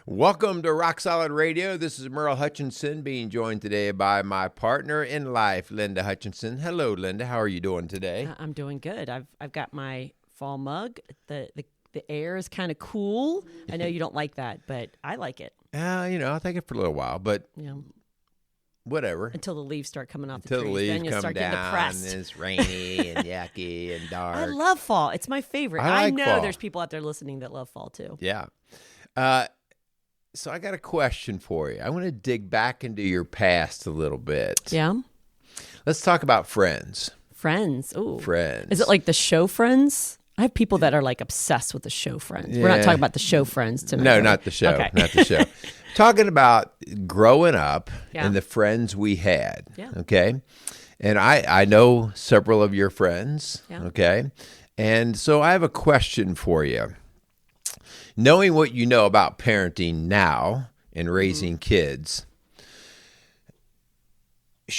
Welcome to Rock Solid Radio. This is Merle Hutchinson, being joined today by my partner in life, Linda Hutchinson. Hello, Linda. How are you doing today? I'm doing good. I've got my fall mug. The air is kind of cool. I know you don't like that, but I like it. I'll take it for a little while, but whatever. Until the leaves start coming off the Until trees. the leaves then you'll come start down getting depressed. and it's rainy and yucky and dark. I love fall. It's my favorite. I like know fall. There's people out there listening that love fall too. Yeah. So I got a question for you. I want to dig back into your past a little bit. Yeah. Let's talk about Friends. Friends. Ooh. Friends. Is it like the show Friends? I have people that are like obsessed with the show Friends. We're not talking about the show Friends tonight. No, not the show. Okay. Not the show. Talking about growing up Yeah. and the friends we had. Yeah. Okay. And I know several of your friends. Yeah. Okay. And so I have a question for you. Knowing what you know about parenting now and raising kids,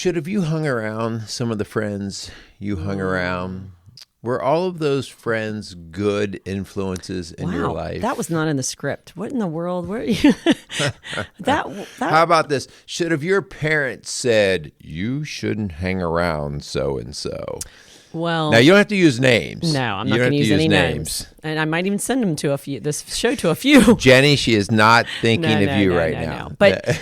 have you hung around some of the friends you hung around? Were all of those friends good influences in your life? That was not in the script. What in the world? Where are you? How about this? Should have your parents said, you shouldn't hang around so-and-so? Well, Now, you don't have to use names. no, I'm You not don't going to have use any names. And I might even send them to this show to a few. Jenny, she is not thinking of you right now. No. But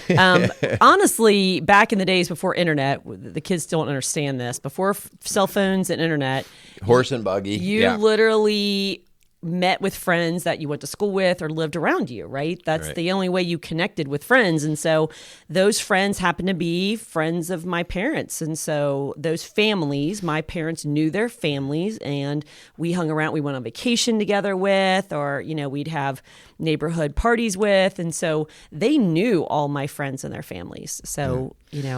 honestly, back in the days before internet, the kids don't understand this. Before cell phones and internet, Horse and buggy. you literally met with friends that you went to school with or lived around you, right? That's Right. the only way you connected with friends. And so those friends happened to be friends of my parents. And so those families, my parents knew their families, and we hung around. We went on vacation together with, or, we'd have neighborhood parties with. And so they knew all my friends and their families. So,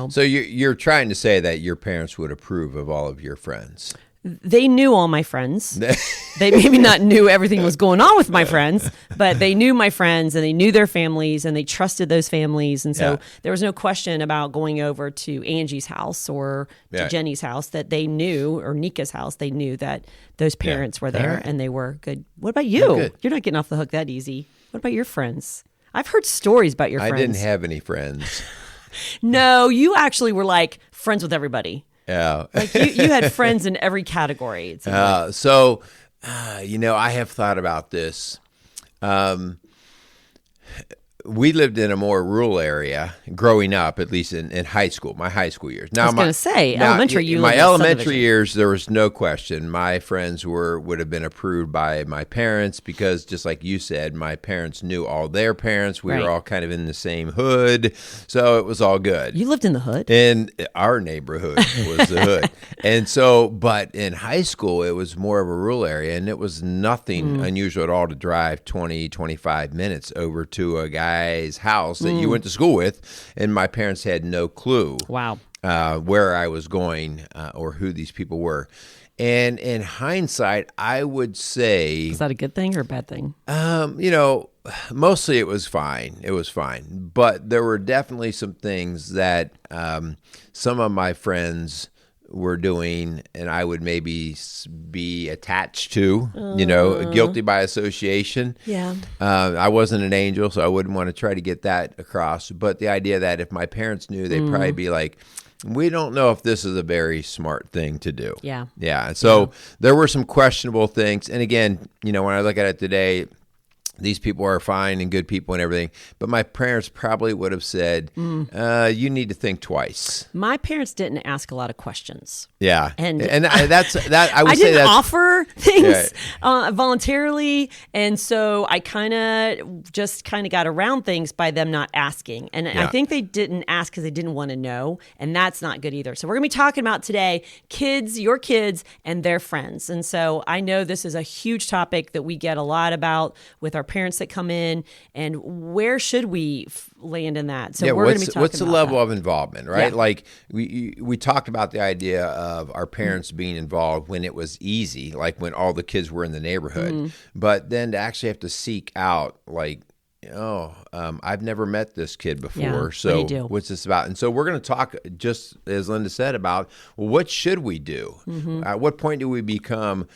So you're trying to say that your parents would approve of all of your friends. they knew all my friends. They maybe not knew everything was going on with my friends, but they knew my friends and they knew their families and they trusted those families. And so there was no question about going over to Angie's house or to Jenny's house that they knew, or Nika's house. They knew that those parents were there and they were good. What about you? Good. You're not getting off the hook that easy. What about your friends? I've heard stories about your friends. I didn't have any friends. No, you actually were like friends with everybody. Yeah. Like you had friends in every category. It seemed like. I have thought about this. We lived in a more rural area growing up, at least in high school, my high school years. Now, I was going to say, elementary, you my lived in a elementary subdivision. years, there was no question. My friends would have been approved by my parents because, just like you said, my parents knew all their parents. We Right. were all kind of in the same hood, so it was all good. You lived in the hood? In our neighborhood was the hood. And so, but in high school, it was more of a rural area, and it was nothing unusual at all to drive 20, 25 minutes over to a guy's house that you went to school with, and my parents had no clue Wow. where I was going or who these people were. And in hindsight, I would say, Is that a good thing or a bad thing? mostly it was fine. It was fine. But there were definitely some things that some of my friends were doing and I would maybe be attached to, guilty by association. Yeah. I wasn't an angel, so I wouldn't want to try to get that across. But the idea that if my parents knew, they'd probably be like, we don't know if this is a very smart thing to do. Yeah. Yeah. And so there were some questionable things. And again, when I look at it today, these people are fine and good people and everything. But my parents probably would have said, you need to think twice. My parents didn't ask a lot of questions. Yeah. And that's that. I would I say didn't that's offer things voluntarily. And so I kind of got around things by them not asking. And I think they didn't ask because they didn't want to know. And that's not good either. So we're going to be talking about today your kids and their friends. And so I know this is a huge topic that we get a lot about with our parents that come in, and where should we land in that? So we're going to be talking what's the about level that. of involvement, right? Yeah. Like we talked about the idea of our parents being involved when it was easy, like when all the kids were in the neighborhood. But then to actually have to seek out, like, I've never met this kid before. Yeah, what So do you do? what's this about? And so we're going to talk, just as Linda said, about, well, what should we do? At what point do we become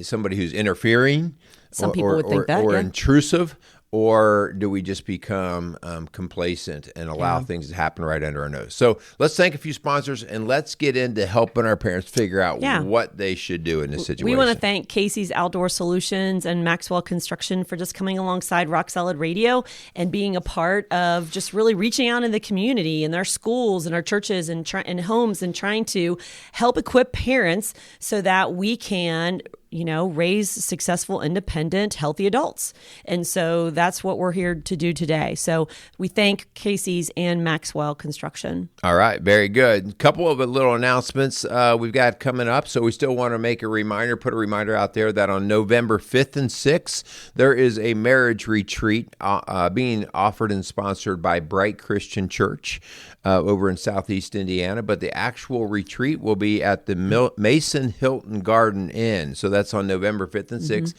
somebody who's interfering? Some people would think that, or yeah. intrusive, or do we just become complacent and allow things to happen right under our nose? So let's thank a few sponsors and let's get into helping our parents figure out what they should do in this situation. We want to thank Casey's Outdoor Solutions and Maxwell Construction for just coming alongside Rock Solid Radio and being a part of just really reaching out in the community, in our schools and our churches and homes, and trying to help equip parents so that we can raise successful, independent, healthy adults. And so that's what we're here to do today. So we thank Casey's and Maxwell Construction. All right. Very good. A couple of little announcements we've got coming up. So we still want to make a reminder, put a reminder out there that on November 5th and 6th, there is a marriage retreat being offered and sponsored by Bright Christian Church over in Southeast Indiana. But the actual retreat will be at the Mason Hilton Garden Inn. So that's on November 5th and 6th.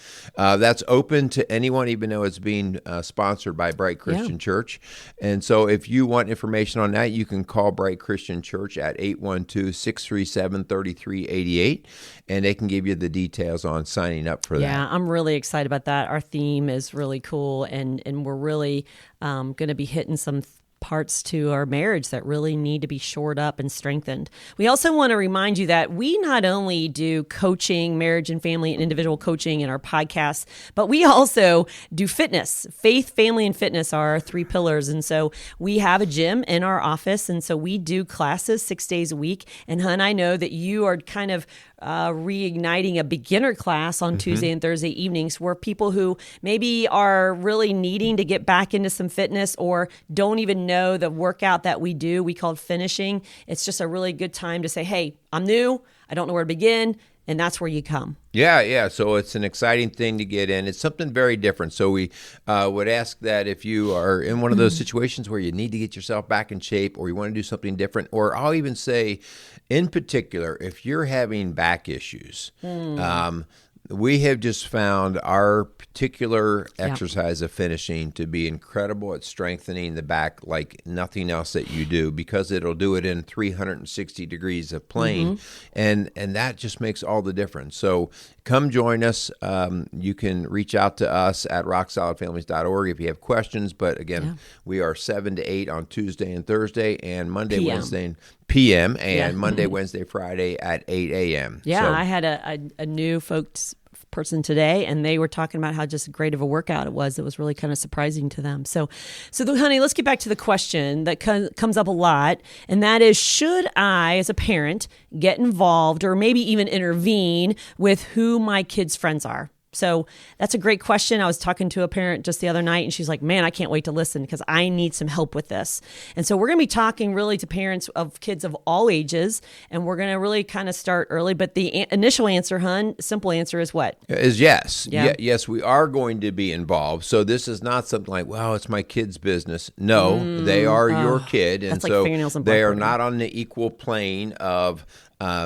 That's open to anyone, even though it's being sponsored by Bright Christian Church. And so if you want information on that, you can call Bright Christian Church at 812-637-3388, and they can give you the details on signing up for that. Yeah, I'm really excited about that. Our theme is really cool, and we're really going to be hitting some parts to our marriage that really need to be shored up and strengthened. We also want to remind you that we not only do coaching, marriage and family and individual coaching in our podcasts, but we also do fitness. Faith, family, and fitness are our three pillars. And so we have a gym in our office. And so we do classes 6 days a week. And Hun, I know that you are kind of reigniting a beginner class on Tuesday and Thursday evenings, where people who maybe are really needing to get back into some fitness or don't even know the workout that we do, we call it finishing. It's just a really good time to say, hey, I'm new, I don't know where to begin. And that's where you come. Yeah. So it's an exciting thing to get in. It's something very different. So we would ask that if you are in one of those situations where you need to get yourself back in shape, or you want to do something different, or I'll even say, in particular, if you're having back issues, we have just found our particular exercise of finishing to be incredible at strengthening the back like nothing else that you do, because it'll do it in 360 degrees of plane. And that just makes all the difference. So come join us. You can reach out to us at rocksolidfamilies.org if you have questions. But again, we are 7 to 8 on Tuesday and Thursday, and Monday, Wednesday, PM, and Monday, Wednesday, Friday at 8 a.m. Yeah, so, I had a new person today, and they were talking about how just great of a workout it was. It was really kind of surprising to them. So honey, let's get back to the question that comes up a lot, and that is, should I, as a parent, get involved or maybe even intervene with who my kids' friends are? So that's a great question. I was talking to a parent just the other night, and she's like, man, I can't wait to listen because I need some help with this. And so we're going to be talking really to parents of kids of all ages, and we're going to really kind of start early. But the initial answer, Hun, simple answer is what? Is yes. Yes, we are going to be involved. So this is not something like, well, it's my kid's business. No, they are your kid. And so they are not on the equal plane of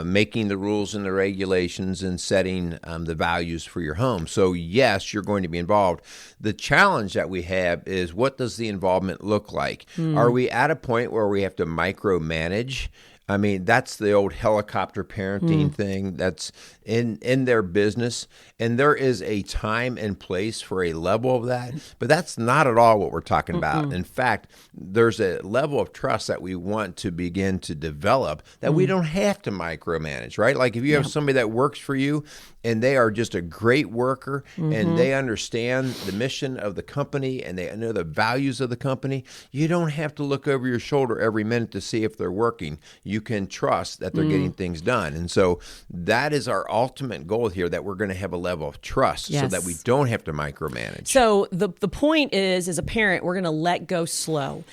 making the rules and the regulations and setting the values for your home. So yes, you're going to be involved. The challenge that we have is, what does the involvement look like? Are we at a point where we have to micromanage? I mean, that's the old helicopter parenting thing that's in their business. And there is a time and place for a level of that. But that's not at all what we're talking about. In fact, there's a level of trust that we want to begin to develop that we don't have to micromanage, right? Like if you have somebody that works for you and they are just a great worker and they understand the mission of the company and they know the values of the company, you don't have to look over your shoulder every minute to see if they're working. You can trust that they're getting things done. And so that is our ultimate goal here, that we're going to have a level of trust so that we don't have to micromanage. So the point is, as a parent, we're going to let go slow.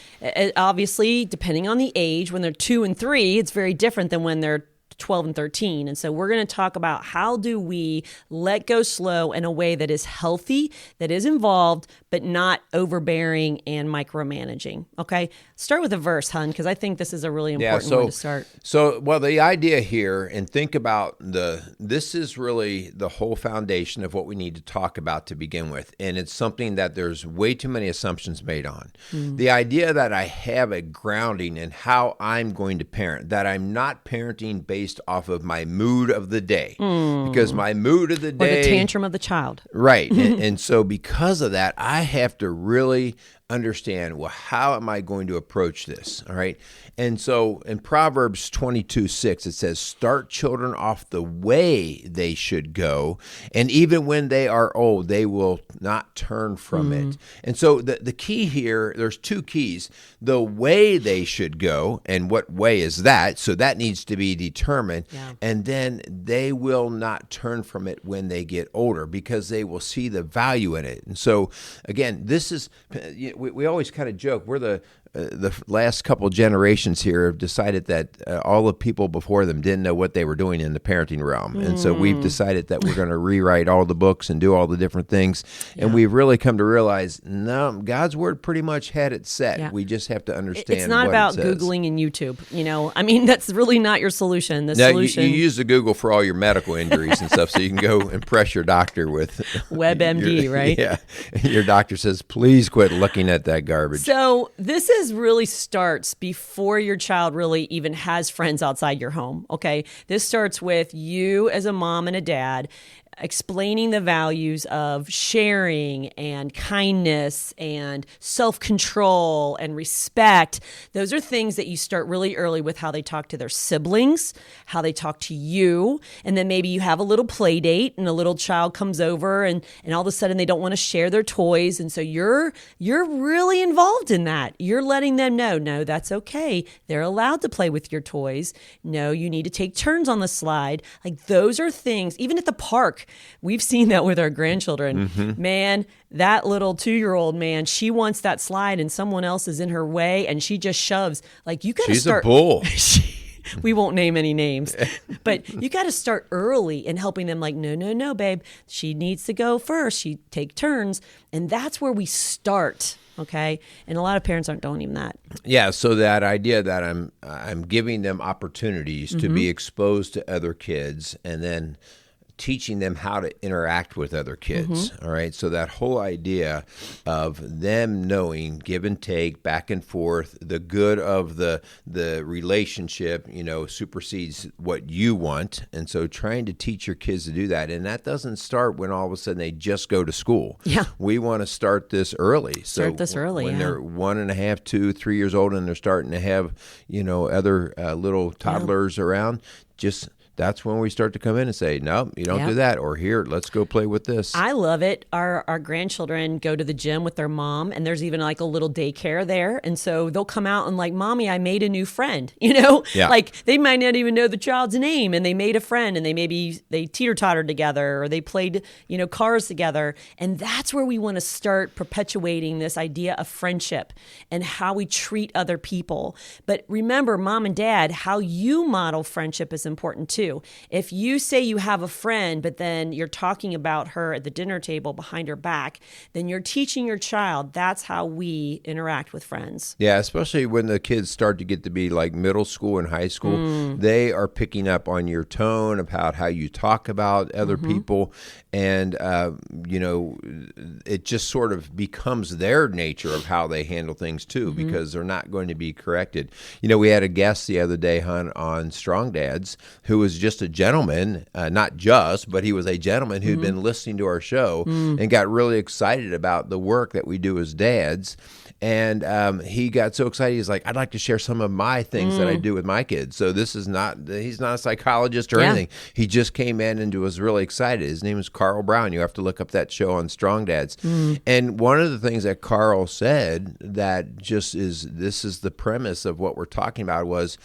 Obviously, depending on the age, when they're 2 and 3, it's very different than when they're 12 and 13. And so we're going to talk about how do we let go slow in a way that is healthy, that is involved, but not overbearing and micromanaging. Okay. Start with a verse, Hun, because I think this is a really important one to start. So, well, the idea here, and think about this is really the whole foundation of what we need to talk about to begin with. And it's something that there's way too many assumptions made on. The idea that I have a grounding in how I'm going to parent, that I'm not parenting based based off of my mood of the day, because my mood of the Or day, the tantrum of the child. right, and so because of that, I have to really understand, well, how am I going to approach this? All right. And so in Proverbs 22:6, it says, start children off the way they should go, and even when they are old, they will not turn from it. And so the key here, there's two keys: the way they should go, and what way is that? So that needs to be determined. Yeah. And then they will not turn from it when they get older, because they will see the value in it. And so again, this is, we always kind of joke, we're the last couple generations here have decided that all the people before them didn't know what they were doing in the parenting realm. And so we've decided that we're going to rewrite all the books and do all the different things. Yeah. And we've really come to realize, no, God's word pretty much had it set. Yeah. We just have to understand it's not what about it says. Googling and YouTube. You know, I mean, that's really not your solution. The now, solution. You use the Google for all your medical injuries and stuff, so you can go impress your doctor with WebMD, right? Yeah. Your doctor says, please quit looking at that garbage. So this is really starts before your child really even has friends outside your home, okay? This starts with you as a mom and a dad explaining the values of sharing and kindness and self-control and respect. Those are things that you start really early with, how they talk to their siblings, how they talk to you, and then maybe you have a little play date and a little child comes over and all of a sudden they don't want to share their toys, and so you're really involved in that. You're letting them know, no, that's okay. They're allowed to play with your toys. No, you need to take turns on the slide. Like, those are things, even at the park, we've seen that with our grandchildren. Mm-hmm. Man, that little 2-year-old, man, she wants that slide and someone else is in her way and she just shoves. Like, you got to start. She's a bull. We won't name any names, but you got to start early in helping them. Like, no, babe, she needs to go first. She take turns. And that's where we start. Okay. And a lot of parents aren't doing even that. Yeah. So that idea that I'm giving them opportunities to be exposed to other kids, and then teaching them how to interact with other kids. All right. So that whole idea of them knowing give and take, back and forth, the good of the relationship, supersedes what you want. And so trying to teach your kids to do that. And that doesn't start when all of a sudden they just go to school. Yeah. We want to start this early. Start this early. When they're 1.5, 2, 3 years old and they're starting to have, other little toddlers around, that's when we start to come in and say, no, you don't do that. Or here, let's go play with this. I love it. Our grandchildren go to the gym with their mom, and there's even like a little daycare there. And so they'll come out and like, Mommy, I made a new friend, Like, they might not even know the child's name, and they made a friend, and they teeter-tottered together, or they played, cars together. And that's where we want to start perpetuating this idea of friendship and how we treat other people. But remember, mom and dad, how you model friendship is important too. If you say you have a friend, but then you're talking about her at the dinner table behind her back, then you're teaching your child that's how we interact with friends. Yeah, especially when the kids start to get to be like middle school and high school. They are picking up on your tone about how you talk about other people. And, it just sort of becomes their nature of how they handle things too, because they're not going to be corrected. We had a guest the other day on Strong Dads who was just a gentleman, not just, but he was a gentleman who'd been listening to our show and got really excited about the work that we do as dads. And he got so excited, he's like, I'd like to share some of my things that I do with my kids. So he's not a psychologist or anything. He just came in and was really excited. His name is Carl Brown. You have to look up that show on Strong Dads. And one of the things that Carl said that this is the premise of what we're talking about was,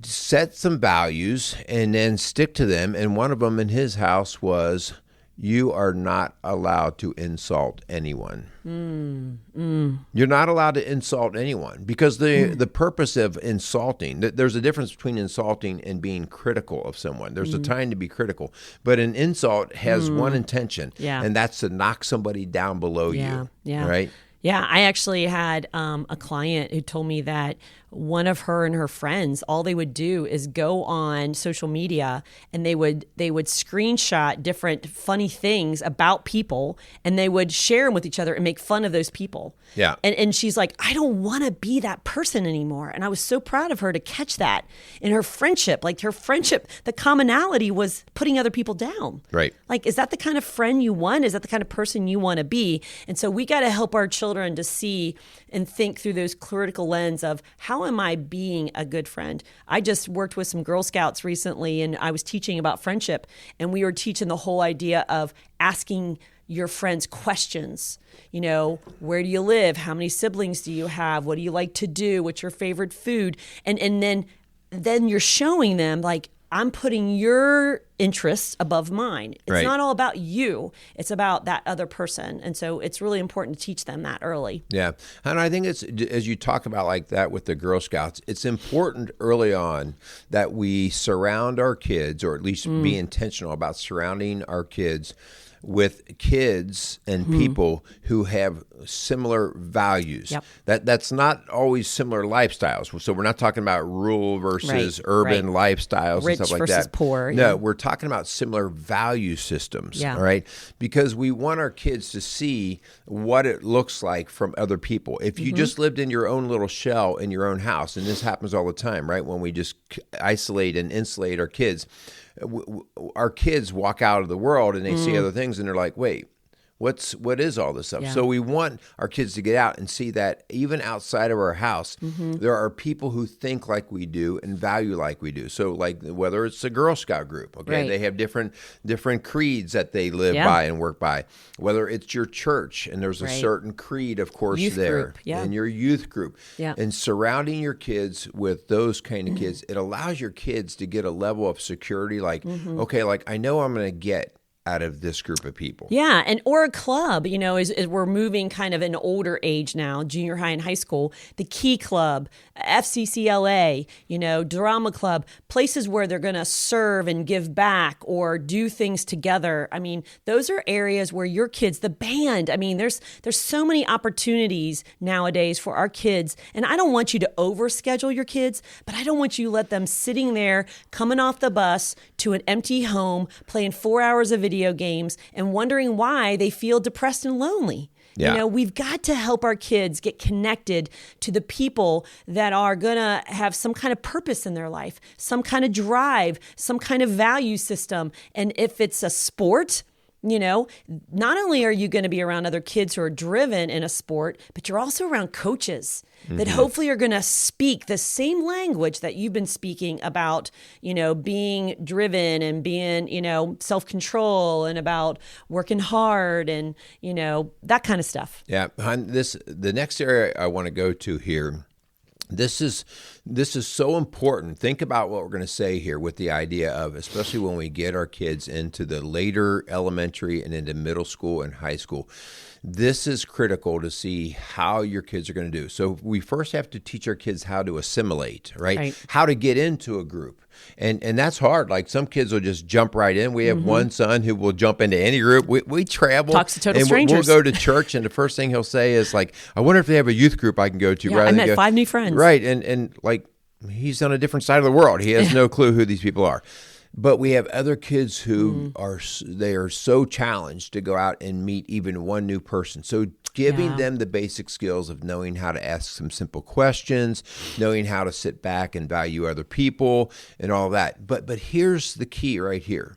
set some values and then stick to them. And one of them in his house was, you are not allowed to insult anyone. You're not allowed to insult anyone, because the purpose of insulting, there's a difference between insulting and being critical of someone. There's a time to be critical, but an insult has one intention, and that's to knock somebody down below you, right? Yeah, I actually had a client who told me that one of her and her friends, all they would do is go on social media and they would screenshot different funny things about people and they would share them with each other and make fun of those people. Yeah. And she's like, I don't want to be that person anymore. And I was so proud of her to catch that in her friendship. Like her friendship, the commonality was putting other people down. Right. Like, is that the kind of friend you want? Is that the kind of person you want to be? And so we got to help our children to see and think through those critical lens of how am I being a good friend? I just worked with some Girl Scouts recently and I was teaching about friendship and we were teaching the whole idea of asking your friends questions. You know, where do you live? How many siblings do you have? What do you like to do? What's your favorite food? And then you're showing them like, I'm putting your interests above mine. It's right. not all about you. It's about that other person. And so it's really important to teach them that early. Yeah. And I think it's, as you talk about like that with the Girl Scouts, it's important early on that we surround our kids, or at least be intentional about surrounding our kids with kids and people who have similar values. Yep. That's not always similar lifestyles. So we're not talking about rural versus urban lifestyles Rich and stuff like versus that. Poor. No, yeah. we're talking about similar value systems. Yeah. All right. Because we want our kids to see what it looks like from other people. If you just lived in your own little shell in your own house, and this happens all the time, right? When we just isolate and insulate our kids walk out of the world and they see other things and they're like, wait, what is all this stuff? Yeah. So we want our kids to get out and see that even outside of our house, there are people who think like we do and value like we do. So like whether it's a Girl Scout group, okay, Right. they have different creeds that they live by and work by. Whether it's your church and there's a certain creed, of course, Youth there group, yeah. and your youth group. Yeah. And surrounding your kids with those kind of kids, it allows your kids to get a level of security like, okay, like I know I'm going to get out of this group of people. Yeah, and or a club, you know, as we're moving kind of an older age now, junior high and high school, the Key Club, FCCLA, you know, drama club, places where they're going to serve and give back or do things together. I mean, those are areas where your kids, the band, I mean, there's so many opportunities nowadays for our kids. And I don't want you to overschedule your kids, but I don't want you to let them sitting there coming off the bus to an empty home, playing 4 hours of video games and wondering why they feel depressed and lonely. Yeah. You know, we've got to help our kids get connected to the people that are going to have some kind of purpose in their life, some kind of drive, some kind of value system. And if it's a sport, you know, not only are you going to be around other kids who are driven in a sport, but you're also around coaches that hopefully are going to speak the same language that you've been speaking about, you know, being driven and being, you know, self-control and about working hard and, you know, that kind of stuff. Yeah. The next area I want to go to here, this is so important. Think about what we're going to say here with the idea of, especially when we get our kids into the later elementary and into middle school and high school. This is critical to see how your kids are going to do. So we first have to teach our kids how to assimilate, right? How to get into a group. And that's hard. Like some kids will just jump right in. We have one son who will jump into any group. We travel. Talks to total and strangers. We'll go to church and the first thing he'll say is like, I wonder if they have a youth group I can go to. Yeah, rather I than met 5 new friends. Right. And like he's on a different side of the world. He has no clue who these people are. But we have other kids who are so challenged to go out and meet even one new person. So giving them the basic skills of knowing how to ask some simple questions, knowing how to sit back and value other people and all that. But here's the key right here.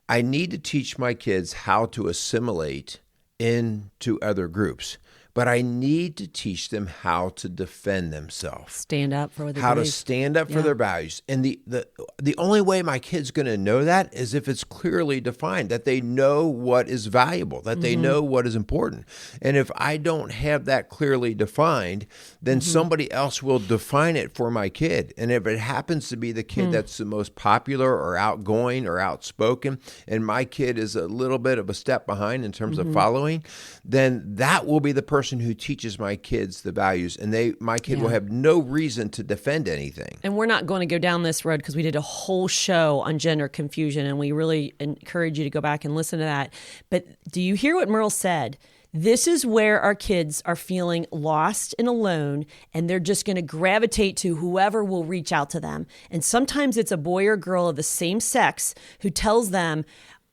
I need to teach my kids how to assimilate into other groups. But I need to teach them how to defend themselves. Stand up for what they how believe. to stand up for their values. And the only way my kid's going to know that is if it's clearly defined, that they know what is valuable, that they know what is important. And if I don't have that clearly defined, then somebody else will define it for my kid. And if it happens to be the kid that's the most popular or outgoing or outspoken, and my kid is a little bit of a step behind in terms of following, then that will be the person who teaches my kids the values, and my kid will have no reason to defend anything. And we're not going to go down this road because we did a whole show on gender confusion, and we really encourage you to go back and listen to that. But do you hear what Merle said? This is where our kids are feeling lost and alone, and they're just going to gravitate to whoever will reach out to them. And sometimes it's a boy or girl of the same sex who tells them,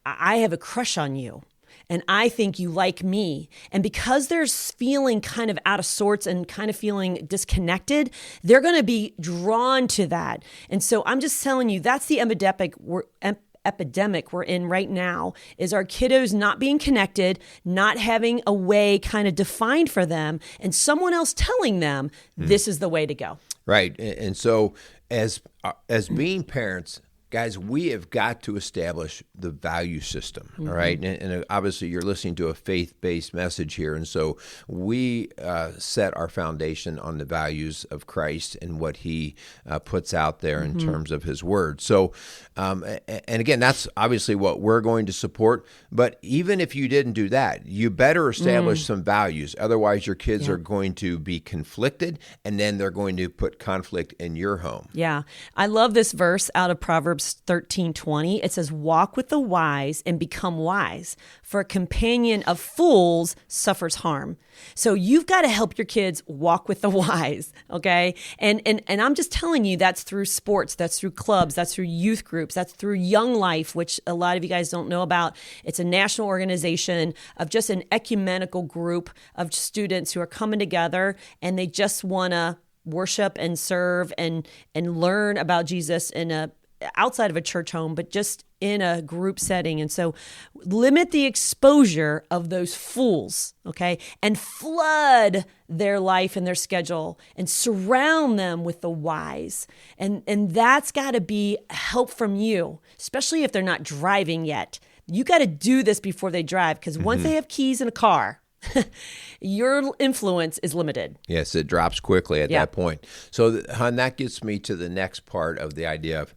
I have a crush on you, and I think you like me. And because they're feeling kind of out of sorts and kind of feeling disconnected, they're going to be drawn to that. And so I'm just telling you, that's the epidemic we're in right now, is our kiddos not being connected, not having a way kind of defined for them, and someone else telling them this is the way to go. Right. And so as being parents, guys, we have got to establish the value system, all right? And obviously, you're listening to a faith-based message here, and so we set our foundation on the values of Christ and what He puts out there in terms of His Word. So, and again, that's obviously what we're going to support. But even if you didn't do that, you better establish some values. Otherwise, your kids are going to be conflicted, and then they're going to put conflict in your home. Yeah, I love this verse out of Proverbs 13:20. It says, walk with the wise and become wise, for a companion of fools suffers harm. So you've got to help your kids walk with the wise, okay? And I'm just telling you, that's through sports, that's through clubs, that's through youth groups, that's through Young Life, which a lot of you guys don't know about. It's a national organization of just an ecumenical group of students who are coming together, and they just want to worship and serve and learn about Jesus outside of a church home, but just in a group setting. And so limit the exposure of those fools, okay? And flood their life and their schedule and surround them with the wise. And that's got to be help from you, especially if they're not driving yet. You got to do this before they drive, because once they have keys in a car, your influence is limited. Yes, it drops quickly at that point. So, hon, that gets me to the next part of the idea of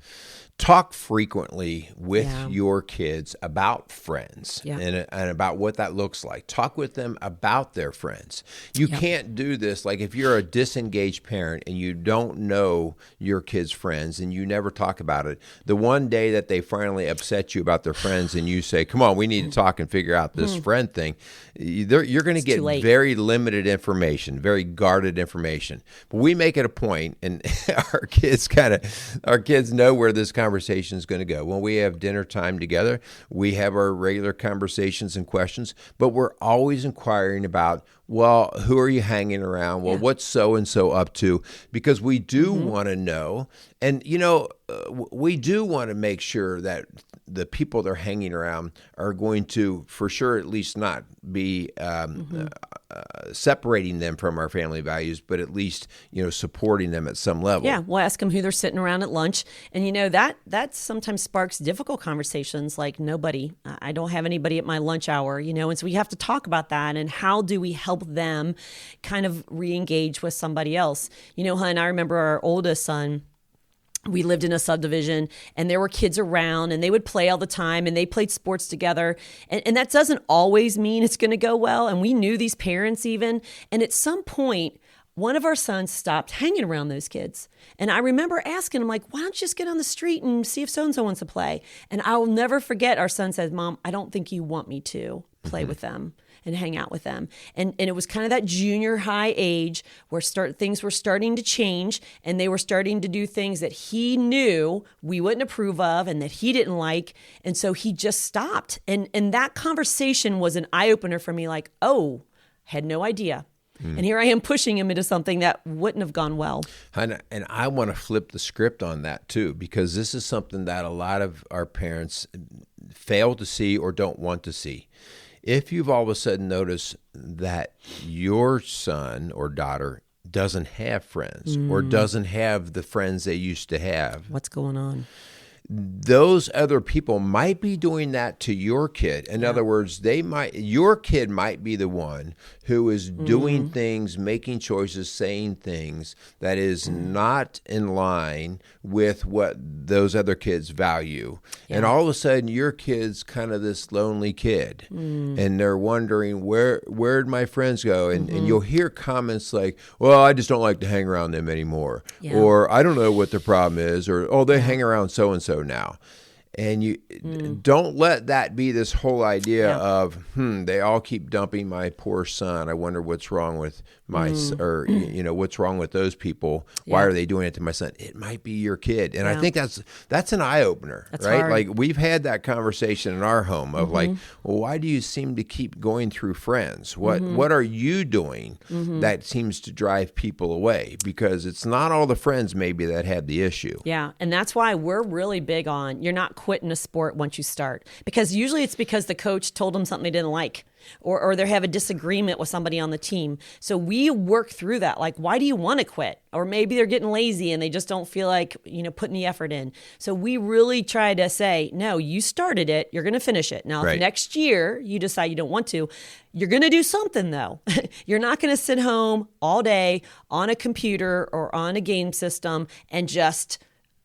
talk frequently with your kids about friends and about what that looks like. Talk with them about their friends. You can't do this. Like if you're a disengaged parent and you don't know your kids' friends and you never talk about it, the one day that they finally upset you about their friends and you say, come on, we need to talk and figure out this friend thing, you're going to get very limited information, very guarded information. But we make it a point, and our kids know where this conversation is going to go. When we have dinner time together, we have our regular conversations and questions, but we're always inquiring about, well, who are you hanging around? Well, what's so-and-so up to? Because we do want to know. And, we do want to make sure that the people they're hanging around are going to, for sure, at least not be separating them from our family values, but at least, supporting them at some level. Yeah, we'll ask them who they're sitting around at lunch. And, that sometimes sparks difficult conversations like I don't have anybody at my lunch hour, and so we have to talk about that and how do we help them kind of re-engage with somebody else. Hun, I remember our oldest son, we lived in a subdivision and there were kids around and they would play all the time and they played sports together. And that doesn't always mean it's going to go well. And we knew these parents even. And at some point, one of our sons stopped hanging around those kids. And I remember asking him, like, why don't you just get on the street and see if so-and-so wants to play? And I will never forget, our son said, Mom, I don't think you want me to play with them and hang out with them. And it was kind of that junior high age where things were starting to change and they were starting to do things that he knew we wouldn't approve of and that he didn't like. And so he just stopped. And that conversation was an eye-opener for me, like, oh, had no idea. And here I am pushing him into something that wouldn't have gone well. And I want to flip the script on that too, because this is something that a lot of our parents fail to see or don't want to see. If you've all of a sudden noticed that your son or daughter doesn't have friends or doesn't have the friends they used to have. What's going on? Those other people might be doing that to your kid. In other words, your kid might be the one who is doing things, making choices, saying things that is not in line with what those other kids value. Yeah. And all of a sudden, your kid's kind of this lonely kid, and they're wondering, where'd my friends go? And you'll hear comments like, well, I just don't like to hang around them anymore. Yeah. Or I don't know what the problem is, or, oh, they hang around so-and-so now. And you don't let that be this whole idea of, they all keep dumping my poor son. I wonder what's wrong with my, or, what's wrong with those people? Why are they doing it to my son? It might be your kid. And I think that's an eye opener, right? Hard. Like we've had that conversation in our home of like, well, why do you seem to keep going through friends? What are you doing that seems to drive people away? Because it's not all the friends maybe that had the issue. Yeah. And that's why we're really big on you're not quitting a sport once you start, because usually it's because the coach told them something they didn't like, or they have a disagreement with somebody on the team. So we work through that. Like, why do you want to quit? Or maybe they're getting lazy and they just don't feel like, putting the effort in. So we really try to say, no, you started it. You're going to finish it. Now, if next year you decide you don't want to, you're going to do something though. You're not going to sit home all day on a computer or on a game system and just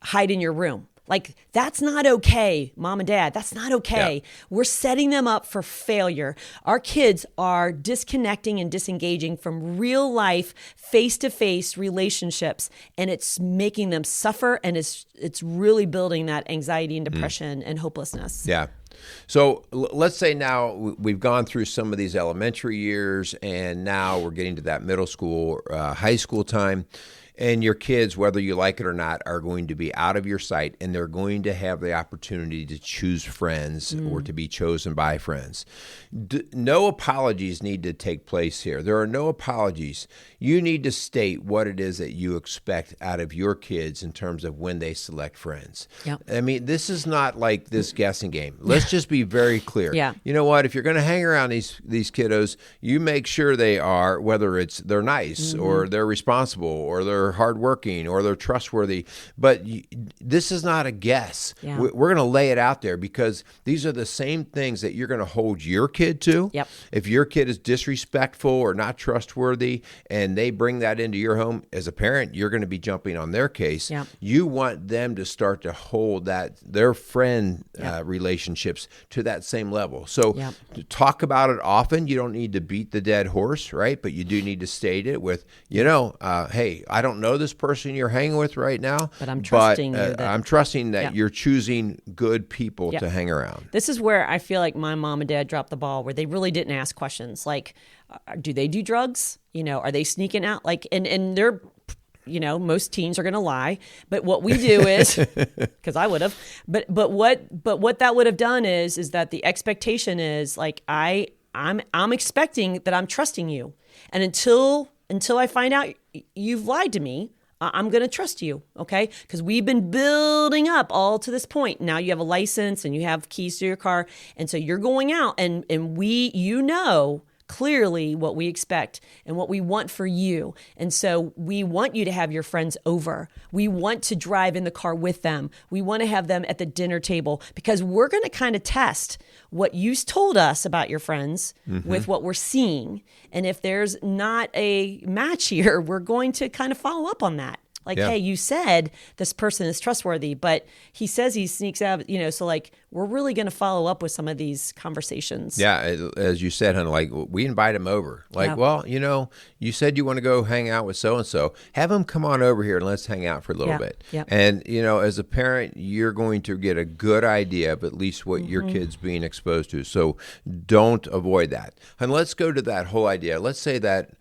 hide in your room. Like, that's not okay, mom and dad. That's not okay. Yeah. We're setting them up for failure. Our kids are disconnecting and disengaging from real life, face-to-face relationships, and it's making them suffer, and it's really building that anxiety and depression and hopelessness. Yeah. So let's say now we've gone through some of these elementary years, and now we're getting to that middle school, high school time. And your kids, whether you like it or not, are going to be out of your sight, and they're going to have the opportunity to choose friends or to be chosen by friends. No apologies need to take place here. There are no apologies. You need to state what it is that you expect out of your kids in terms of when they select friends. Yep. I mean, this is not like this guessing game. Let's just be very clear. Yeah. You know what? If you're going to hang around these kiddos, you make sure they are, whether they're nice or they're responsible or they're hardworking or they're trustworthy. But this is not a guess. Yeah. We're going to lay it out there because these are the same things that you're going to hold your kid to. Yep. If your kid is disrespectful or not trustworthy and they bring that into your home, as a parent, you're going to be jumping on their case. Yep. You want them to start to hold their friend relationships to that same level. So to talk about it often. You don't need to beat the dead horse, right? But you do need to state it with, hey, I don't know this person you're hanging with right now, but I'm trusting I'm trusting that you're choosing good people to hang around. This is where I feel like my mom and dad dropped the ball, where they really didn't ask questions like, do they do drugs? Are they sneaking out? Like, and they're, most teens are going to lie, but what we do is, because I would have, but what that would have done is that the expectation is like, I'm expecting that I'm trusting you. And until I find out you've lied to me, I'm going to trust you, okay? Because we've been building up all to this point. Now you have a license and you have keys to your car. And so you're going out and clearly what we expect and what we want for you. And so we want you to have your friends over. We want to drive in the car with them. We want to have them at the dinner table because we're going to kind of test what you told us about your friends with what we're seeing. And if there's not a match here, we're going to kind of follow up on that. Like, hey, you said this person is trustworthy, but he says he sneaks out, so like we're really going to follow up with some of these conversations. Yeah, as you said, honey, like we invite him over. Like, well, you said you want to go hang out with so-and-so. Have him come on over here and let's hang out for a little bit. Yeah. And, as a parent, you're going to get a good idea of at least what your kid's being exposed to. So don't avoid that. And let's go to that whole idea. Let's say that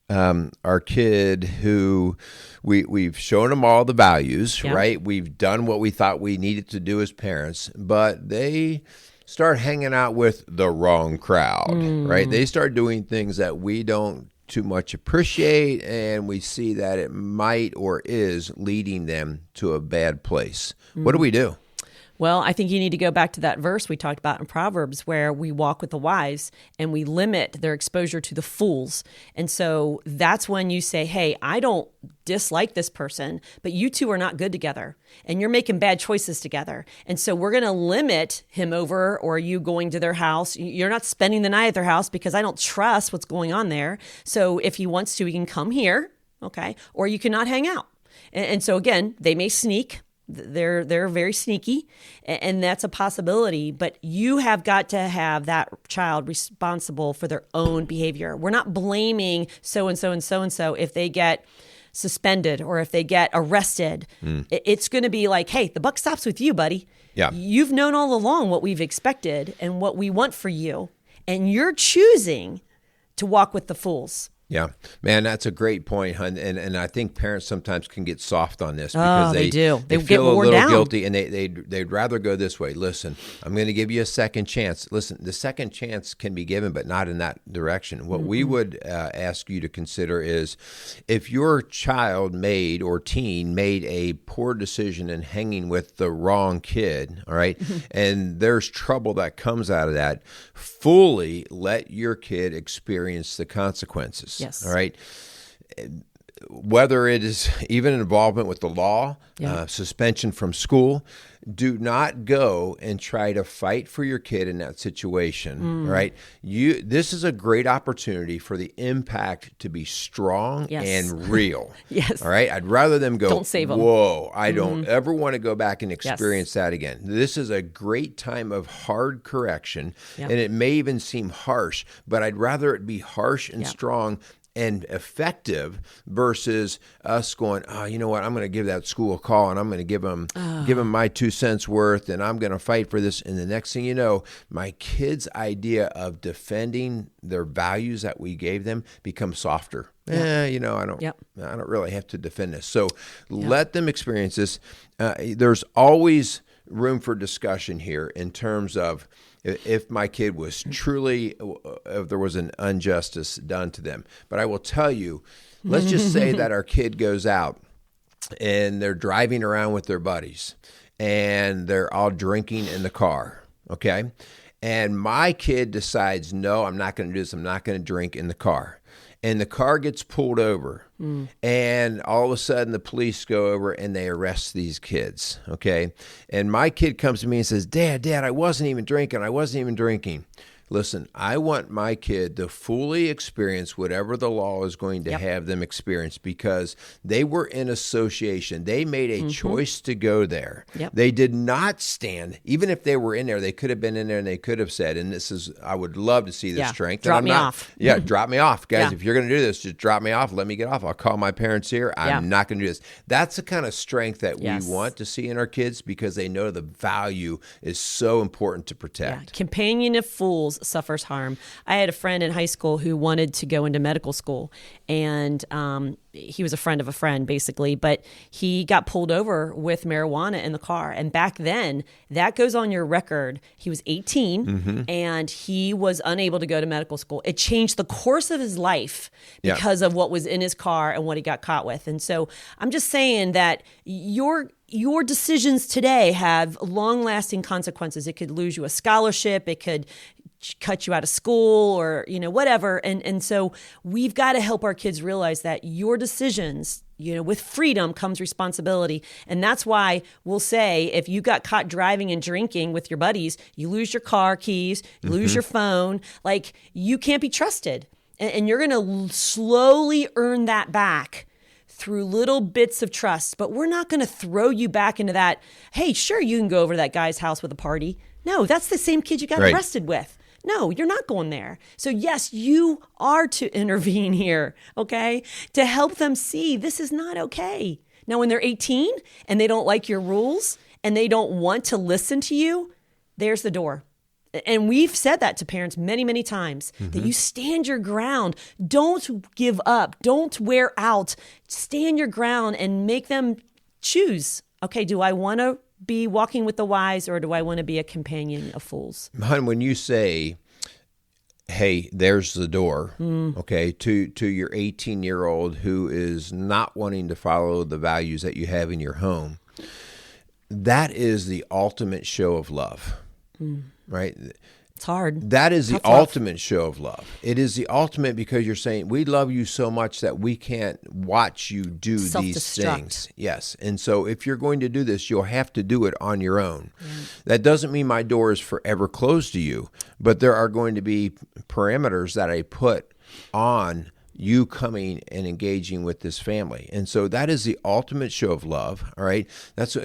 our kid who we've shown them all the values, right? We've done what we thought we needed to do as parents, but they start hanging out with the wrong crowd, right? They start doing things that we don't too much appreciate, and we see that it might or is leading them to a bad place. What do we do? Well, I think you need to go back to that verse we talked about in Proverbs where we walk with the wise and we limit their exposure to the fools. And so that's when you say, hey, I don't dislike this person, but you two are not good together and you're making bad choices together. And so we're going to limit him over, or you going to their house. You're not spending the night at their house because I don't trust what's going on there. So if he wants to, he can come here, okay? Or you cannot hang out. And so again, they may sneak. They're very sneaky, and that's a possibility, but you have got to have that child responsible for their own behavior. We're not blaming so-and-so and so-and-so if they get suspended or if they get arrested. It's going to be like, hey, the buck stops with you, buddy. Yeah. You've known all along what we've expected and what we want for you, and you're choosing to walk with the fools. Yeah, man, that's a great point, hon. And I think parents sometimes can get soft on this because they do. They feel get a worn little down. guilty, and they'd rather go this way. Listen, I'm going to give you a second chance. Listen, the second chance can be given, but not in that direction. What we would ask you to consider is if your child or teen made a poor decision in hanging with the wrong kid, all right, and there's trouble that comes out of that, fully let your kid experience the consequences. Yes. All right. Whether it is even involvement with the law, suspension from school, do not go and try to fight for your kid in that situation. Right? This is a great opportunity for the impact to be strong and real. Yes. All right. I'd rather them go, don't save them. Whoa, I don't ever want to go back and experience that again. This is a great time of hard correction, and it may even seem harsh, but I'd rather it be harsh and strong and effective versus us going, oh, you know what, I'm going to give that school a call and I'm going to give them my 2 cents worth and I'm going to fight for this. And the next thing you know, my kids' idea of defending their values that we gave them becomes softer. I don't really have to defend this. So let them experience this. There's always room for discussion here in terms of if my kid was truly, if there was an injustice done to them. But I will tell you, let's just say that our kid goes out and they're driving around with their buddies and they're all drinking in the car, okay? And my kid decides, no, I'm not going to do this. I'm not going to drink in the car. And the car gets pulled over, and all of a sudden the police go over and they arrest these kids, okay? And my kid comes to me and says, Dad, I wasn't even drinking. Listen, I want my kid to fully experience whatever the law is going to have them experience because they were in association. They made a choice to go there. They did not stand. Even if they were in there, they could have been in there and they could have said, and I would love to see this strength. Drop me off. Yeah, drop me off. Guys, if you're going to do this, just drop me off. Let me get off. I'll call my parents here. I'm not going to do this. That's the kind of strength that we want to see in our kids because they know the value is so important to protect. Companion of fools suffers harm. I had a friend in high school who wanted to go into medical school, and he was a friend of a friend, basically, but he got pulled over with marijuana in the car. And back then, that goes on your record. He was 18, and he was unable to go to medical school. It changed the course of his life because of what was in his car and what he got caught with. And so I'm just saying that your decisions today have long-lasting consequences. It could lose you a scholarship. It could cut you out of school or, whatever. And so we've got to help our kids realize that your decisions, with freedom comes responsibility. And that's why we'll say, if you got caught driving and drinking with your buddies, you lose your car keys, you lose your phone, you can't be trusted. And you're going to slowly earn that back through little bits of trust. But we're not going to throw you back into that, hey, sure, you can go over to that guy's house with a party. No, that's the same kid you got arrested with. No, you're not going there. So yes, you are to intervene here, okay? To help them see this is not okay. Now, when they're 18 and they don't like your rules and they don't want to listen to you, there's the door. And we've said that to parents many, many times, that you stand your ground. Don't give up. Don't wear out. Stand your ground and make them choose. Okay, do I want to be walking with the wise or do I want to be a companion of fools? Hon, when you say, hey, there's the door, okay, to your 18-year-old who is not wanting to follow the values that you have in your home, that is the ultimate show of love, right? It's hard. That is the ultimate show of love. It is the ultimate because you're saying, we love you so much that we can't watch you do these things. Yes. And so if you're going to do this, you'll have to do it on your own. That doesn't mean my door is forever closed to you, but there are going to be parameters that I put on you coming and engaging with this family. And so that is the ultimate show of love, all right? That's,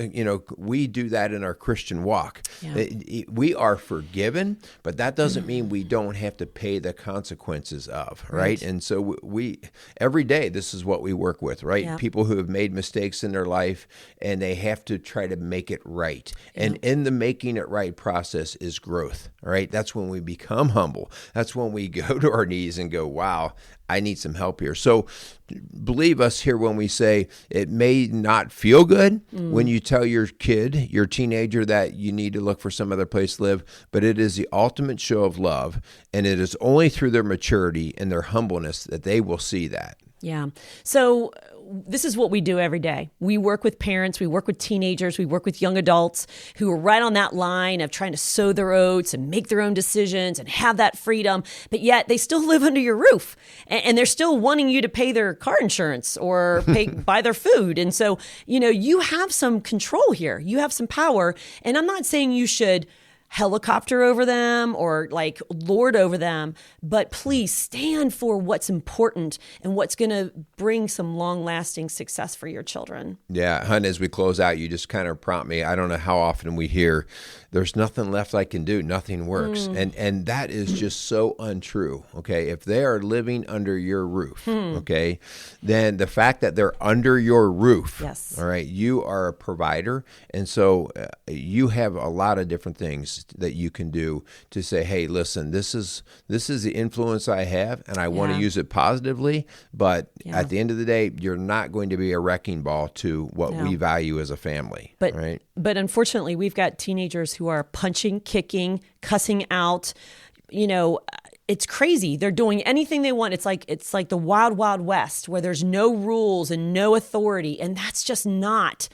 we do that in our Christian walk. Yeah. We are forgiven, but that doesn't mean we don't have to pay the consequences of, right? And so we every day, this is what we work with, right? Yeah. People who have made mistakes in their life, and they have to try to make it right. Yeah. And in the making it right process is growth, all right? That's when we become humble. That's when we go to our knees and go, wow, I need some help here. So believe us here when we say it may not feel good when you tell your kid, your teenager, that you need to look for some other place to live, but it is the ultimate show of love, and it is only through their maturity and their humbleness that they will see that. Yeah. So this is what we do every day. We work with parents, we work with teenagers, we work with young adults who are right on that line of trying to sow their oats and make their own decisions and have that freedom, but yet they still live under your roof and they're still wanting you to pay their car insurance or buy their food. And so, you have some control here. You have some power. And I'm not saying you should helicopter over them or like lord over them, but please stand for what's important and what's going to bring some long-lasting success for your children. Yeah, Hun, as we close out, you just kind of prompt me. I don't know how often we hear, there's nothing left I can do, nothing works. And that is just so untrue, okay? If they are living under your roof, okay, then the fact that they're under your roof, yes, all right, you are a provider, and so you have a lot of different things that you can do to say, hey, listen, this is the influence I have, and I want to use it positively, but at the end of the day, you're not going to be a wrecking ball to what we value as a family, right? But unfortunately, we've got teenagers who are punching, kicking, cussing out, it's crazy. They're doing anything they want. It's like the wild, wild west where there's no rules and no authority. And that's not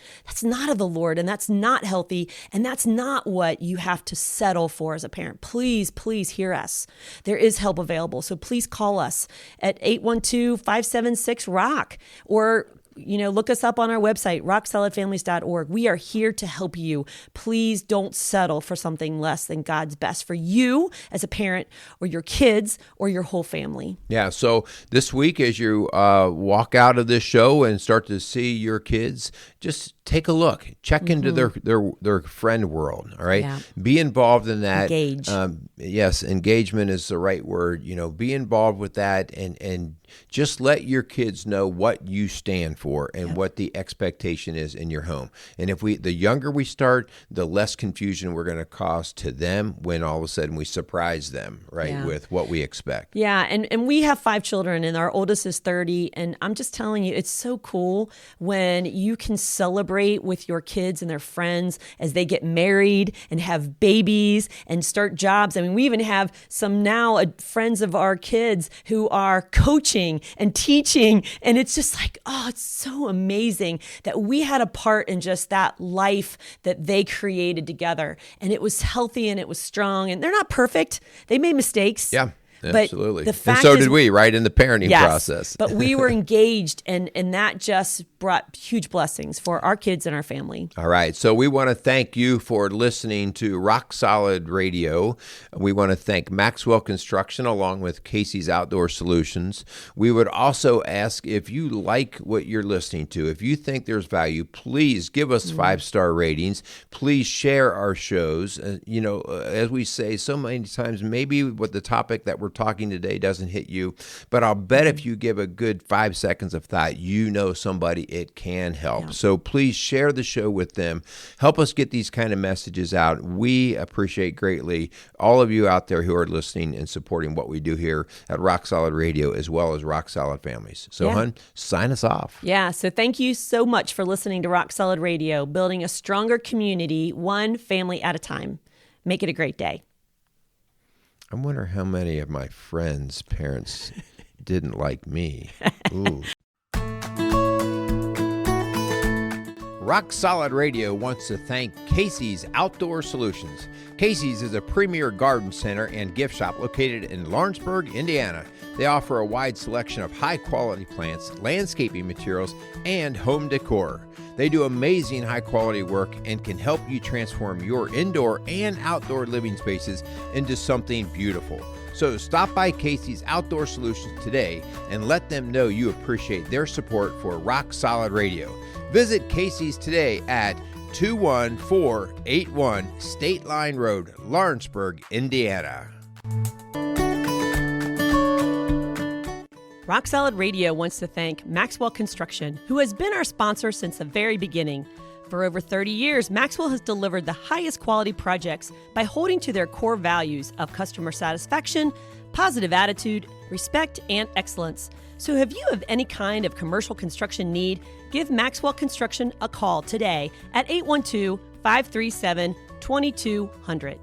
of the Lord, and that's not healthy. And that's not what you have to settle for as a parent. Please, please hear us. There is help available. So please call us at 812-576-ROCK or look us up on our website, rocksolidfamilies.org. We are here to help you. Please don't settle for something less than God's best for you as a parent or your kids or your whole family. Yeah, so this week as you walk out of this show and start to see your kids, just take a look. Check into their friend world, all right? Yeah. Be involved in that. Engage. Yes, engagement is the right word. Be involved with that and just let your kids know what you stand for and what the expectation is in your home. And if the younger we start, the less confusion we're going to cause to them when all of a sudden we surprise them, right, with what we expect. Yeah, and we have 5 children, and our oldest is 30, and I'm just telling you, it's so cool when you can celebrate with your kids and their friends as they get married and have babies and start jobs. I mean, we even have some now friends of our kids who are coaching and teaching, and it's just like, oh, it's so amazing that we had a part in just that life that they created together, and it was healthy and it was strong, and they're not perfect. They made mistakes. Yeah. Absolutely. But the fact and so did we, right, in the parenting process. But we were engaged, and that just brought huge blessings for our kids and our family. All right. So we want to thank you for listening to Rock Solid Radio. We want to thank Maxwell Construction along with Casey's Outdoor Solutions. We would also ask if you like what you're listening to, if you think there's value, please give us 5-star ratings. Please share our shows. As we say so many times, maybe what the topic that we're talking today doesn't hit you, but I'll bet if you give a good 5 seconds of thought, somebody it can help. Yeah. So please share the show with them. Help us get these kind of messages out. We appreciate greatly all of you out there who are listening and supporting what we do here at Rock Solid Radio as well as Rock Solid Families. So, Hun, sign us off. Yeah, so thank you so much for listening to Rock Solid Radio, building a stronger community, one family at a time. Make it a great day. I wonder how many of my friends' parents didn't like me. Ooh. Rock Solid Radio wants to thank Casey's Outdoor Solutions. Casey's is a premier garden center and gift shop located in Lawrenceburg, Indiana. They offer a wide selection of high-quality plants, landscaping materials, and home decor. They do amazing high-quality work and can help you transform your indoor and outdoor living spaces into something beautiful. So stop by Casey's Outdoor Solutions today and let them know you appreciate their support for Rock Solid Radio. Visit Casey's today at 21481 State Line Road, Lawrenceburg, Indiana. Rock Solid Radio wants to thank Maxwell Construction, who has been our sponsor since the very beginning. For over 30 years, Maxwell has delivered the highest quality projects by holding to their core values of customer satisfaction, positive attitude, respect, and excellence. So if you have any kind of commercial construction need, give Maxwell Construction a call today at 812-537-2200.